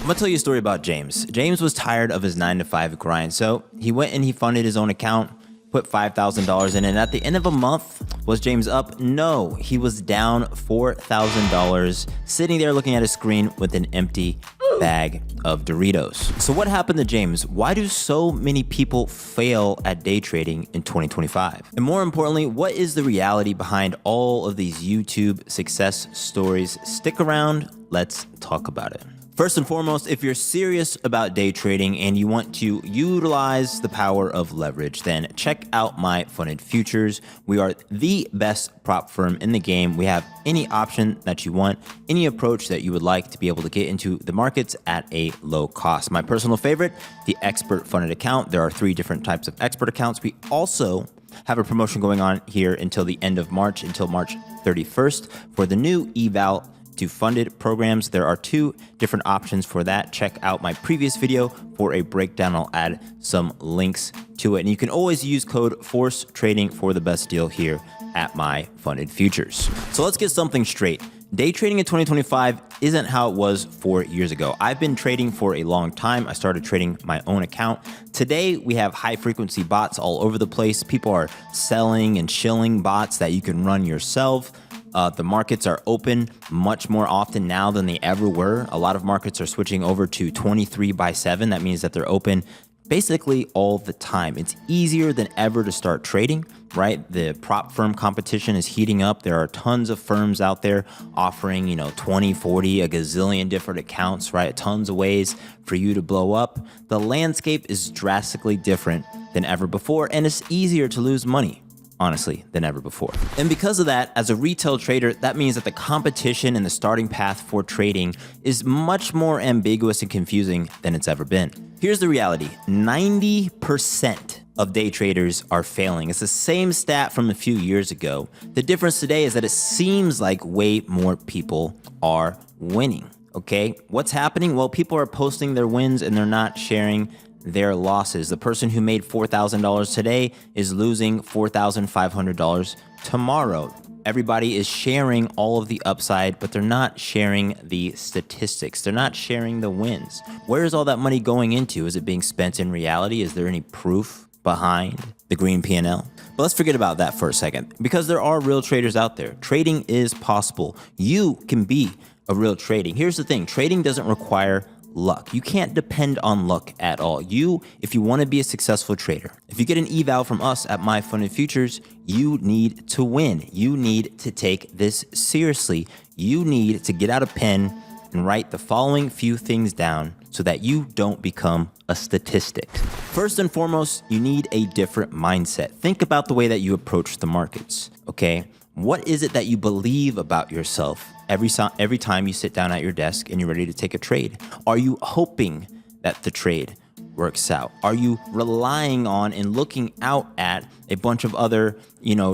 I'm gonna tell you a story about James. James was tired of his 9-to-5 grind, so he went and he funded his own account, put $5,000 in, and at the end of a month, was James up? No, he was down $4,000, sitting there looking at his screen with an empty bag of Doritos. So what happened to James? Why do so many people fail at day trading in 2025? And more importantly, what is the reality behind all of these YouTube success stories? Stick around, let's talk about it. First and foremost, if you're serious about day trading and you want to utilize the power of leverage, then check out MyFundedFutures. We are the best prop firm in the game. We have any option that you want, any approach that you would like to be able to get into the markets at a low cost. My personal favorite, the expert funded account. There are 3 different types of expert accounts. We also have a promotion going on here until the end of March, until March 31st for the new eval to funded programs. There are 2 different options for that. Check out my previous video for a breakdown. I'll add some links to it. And you can always use code FORCE TRADING for the best deal here at MyFundedFutures. So let's get something straight. Day trading in 2025 isn't how it was 4 years ago. I've been trading for a long time. I started trading my own account. Today, we have high frequency bots all over the place. People are selling and shilling bots that you can run yourself. The markets are open much more often now than they ever were. A lot of markets are switching over to 23/7. That means that they're open basically all the time. It's easier than ever to start trading, right? The prop firm competition is heating up. There are tons of firms out there offering, 20, 40, a gazillion different accounts, right? Tons of ways for you to blow up. The landscape is drastically different than ever before, and it's easier to lose money, honestly, than ever before. And because of that, as a retail trader, that means that the competition and the starting path for trading is much more ambiguous and confusing than it's ever been. Here's the reality. 90% of day traders are failing. It's the same stat from a few years ago. The difference today is that it seems like way more people are winning, okay? What's happening? Well, people are posting their wins and they're not sharing their losses. The person who made $4,000 today is losing $4,500 tomorrow. Everybody is sharing all of the upside, but they're not sharing the statistics. They're not sharing the wins. Where is all that money going into? Is it being spent in reality? Is there any proof behind the green P&L? But let's forget about that for a second, because there are real traders out there. Trading is possible. You can be a real trading. Here's the thing. Trading doesn't require luck. You can't depend on luck at all. If you want to be a successful trader, if you get an eval from us at MyFundedFutures, you need to win. You need to take this seriously. You need to get out a pen and write the following few things down so that you don't become a statistic. First and foremost, you need a different mindset. Think about the way that you approach the markets, okay? What is it that you believe about yourself every time you sit down at your desk and you're ready to take a trade? Are you hoping that the trade works out? Are you relying on and looking out at a bunch of other,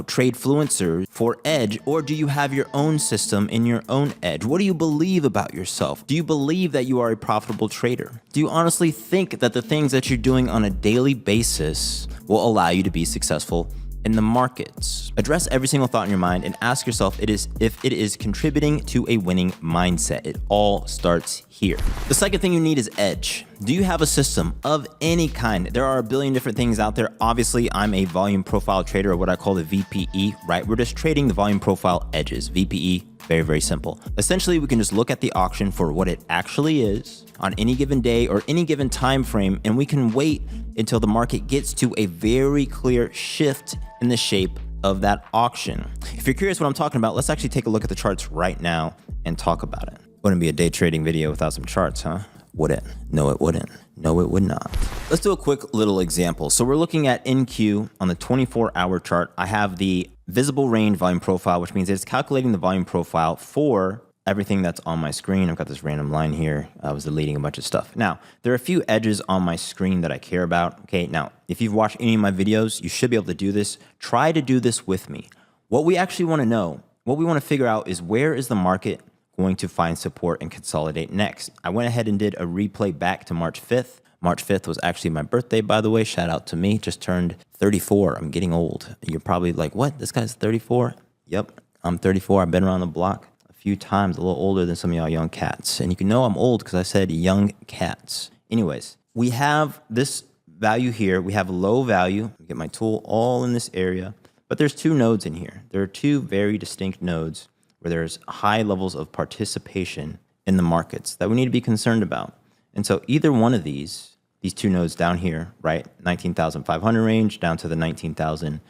trade fluencers for edge? Or do you have your own system in your own edge? What do you believe about yourself? Do you believe that you are a profitable trader? Do you honestly think that the things that you're doing on a daily basis will allow you to be successful in the markets? Address every single thought in your mind and ask yourself if it is contributing to a winning mindset. It all starts here. The second thing you need is edge. Do you have a system of any kind? There are a billion different things out there. Obviously, I'm a volume profile trader, or what I call the VPE, right? We're just trading the volume profile edges. VPE, very, very simple. Essentially, we can just look at the auction for what it actually is on any given day or any given time frame, and we can wait until the market gets to a very clear shift in the shape of that auction. If you're curious what I'm talking about, let's actually take a look at the charts right now and talk about it. Wouldn't be a day trading video without some charts, huh? Would it? No, it wouldn't. No, it would not. Let's do a quick little example. So we're looking at NQ on the 24-hour chart. I have the visible range volume profile, which means it's calculating the volume profile for everything that's on my screen. I've got this random line here. I was deleting a bunch of stuff. Now, there are a few edges on my screen that I care about. Okay, now, if you've watched any of my videos, you should be able to do this. Try to do this with me. What we actually want to know, what we want to figure out is, where is the market going to find support and consolidate next? I went ahead and did a replay back to March 5th. March 5th was actually my birthday, by the way. Shout out to me. Just turned 34. I'm getting old. You're probably like, what? This guy's 34? Yep, I'm 34. I've been around the block a few times, a little older than some of y'all young cats. And you can know I'm old because I said young cats. Anyways, we have this value here. We have low value. Get my tool all in this area. But there's two nodes in here. There are two very distinct nodes where there's high levels of participation in the markets that we need to be concerned about. And so either one of these two nodes down here, right, 19,500 range down to the 19,000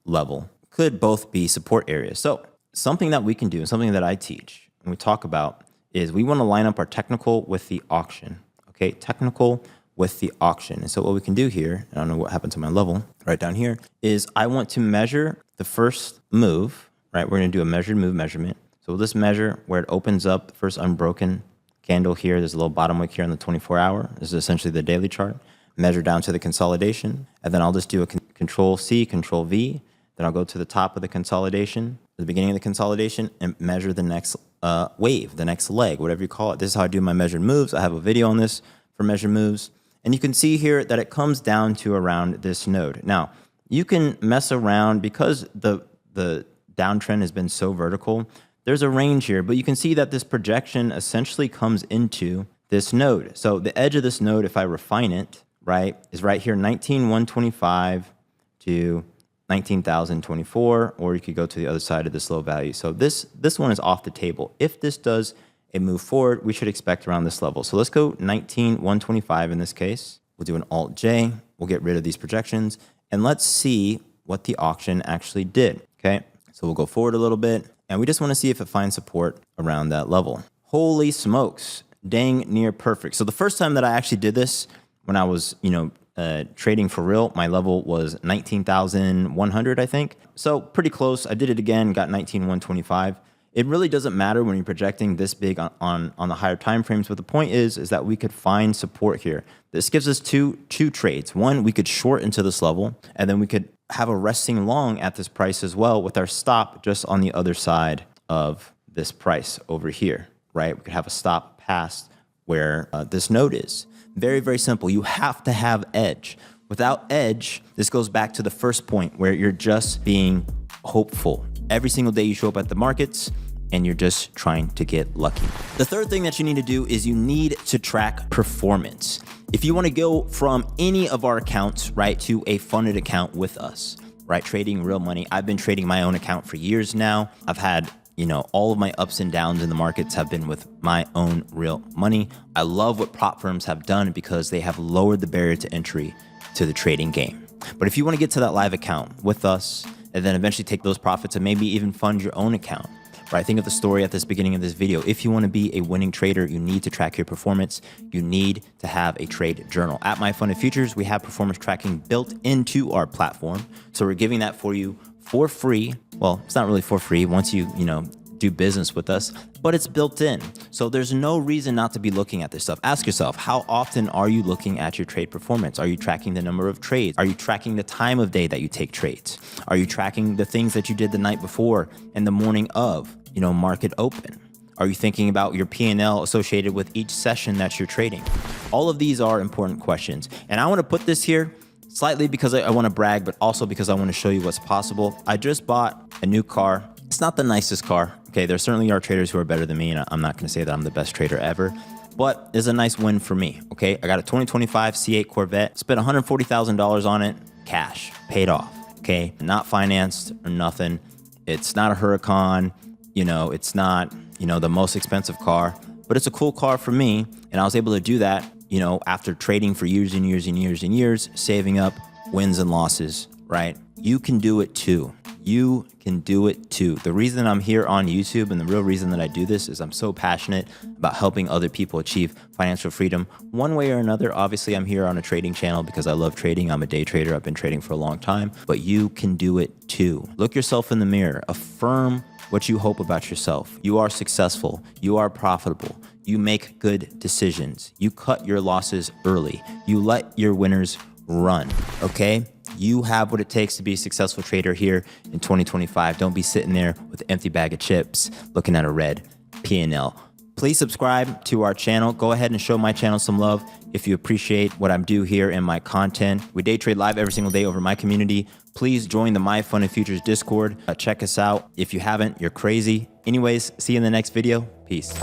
level, could both be support areas. So something that we can do, and something that I teach and we talk about, is we want to line up our technical with the auction. Okay, technical with the auction. And so what we can do here, I don't know what happened to my level right down here, is I want to measure the first move, right? We're going to do a measured move measurement. So we'll just measure where it opens up, the first unbroken candle here. There's a little bottom wick here on the 24-hour. This is essentially the daily chart. Measure down to the consolidation. And then I'll just do a Control C, Control V. Then I'll go to the top of the consolidation, the beginning of the consolidation, and measure the next wave, the next leg, whatever you call it. This is how I do my measured moves. I have a video on this for measured moves. And you can see here that it comes down to around this node. Now, you can mess around because the downtrend has been so vertical. There's a range here, but you can see that this projection essentially comes into this node. So the edge of this node, if I refine it, right, is right here, 19,125 to 19,024, or you could go to the other side of this low value. So this one is off the table. If this does a move forward, we should expect around this level. So let's go 19,125 in this case. We'll do an Alt-J. We'll get rid of these projections. And let's see what the auction actually did, okay? So we'll go forward a little bit, and we just want to see if it finds support around that level. Holy smokes, dang near perfect. So the first time that I actually did this, when I was, trading for real, my level was 19,100, I think. So pretty close. I did it again, got 19,125. It really doesn't matter when you're projecting this big on the higher time frames, but the point is that we could find support here. This gives us two trades. One, we could short into this level, and then we could have a resting long at this price as well with our stop just on the other side of this price over here, right? We could have a stop past where this node is. Very, very simple. You have to have edge. Without edge, this goes back to the first point where you're just being hopeful. Every single day you show up at the markets and you're just trying to get lucky. The third thing that you need to do is you need to track performance. If you want to go from any of our accounts, right, to a funded account with us, right, trading real money. I've been trading my own account for years now. I've had all of my ups and downs in the markets have been with my own real money. I love what prop firms have done because they have lowered the barrier to entry to the trading game. But if you want to get to that live account with us and then eventually take those profits and maybe even fund your own account, right? Think of the story at this beginning of this video. If you want to be a winning trader, you need to track your performance. You need to have a trade journal. At MyFundedFutures, we have performance tracking built into our platform. So we're giving that for you for free. Well, it's not really for free once you do business with us, but it's built in. So there's no reason not to be looking at this stuff. Ask yourself, how often are you looking at your trade performance? Are you tracking the number of trades? Are you tracking the time of day that you take trades? Are you tracking the things that you did the night before and the morning of, market open? Are you thinking about your P&L associated with each session that you're trading? All of these are important questions. And I want to put this here slightly because I want to brag, but also because I want to show you what's possible. I just bought a new car. It's not the nicest car. Okay, there certainly are traders who are better than me, and I'm not going to say that I'm the best trader ever, but it's a nice win for me. Okay, I got a 2025 C8 Corvette, spent $140,000 on it, cash, paid off. Okay, not financed or nothing. It's not a Huracan. It's not the most expensive car, but it's a cool car for me, and I was able to do that. After trading for years and years and years and years, saving up wins and losses, right? You can do it too. You can do it too. The reason I'm here on YouTube and the real reason that I do this is I'm so passionate about helping other people achieve financial freedom one way or another. Obviously, I'm here on a trading channel because I love trading. I'm a day trader. I've been trading for a long time, but you can do it too. Look yourself in the mirror. Affirm what you hope about yourself. You are successful. You are profitable. You make good decisions. You cut your losses early. You let your winners run, okay? You have what it takes to be a successful trader here in 2025. Don't be sitting there with an empty bag of chips looking at a red P&L. Please subscribe to our channel. Go ahead and show my channel some love if you appreciate what I'm doing here in my content. We day trade live every single day over my community. Please join the MyFundedFutures Discord. Check us out. If you haven't, you're crazy. Anyways, see you in the next video. Peace.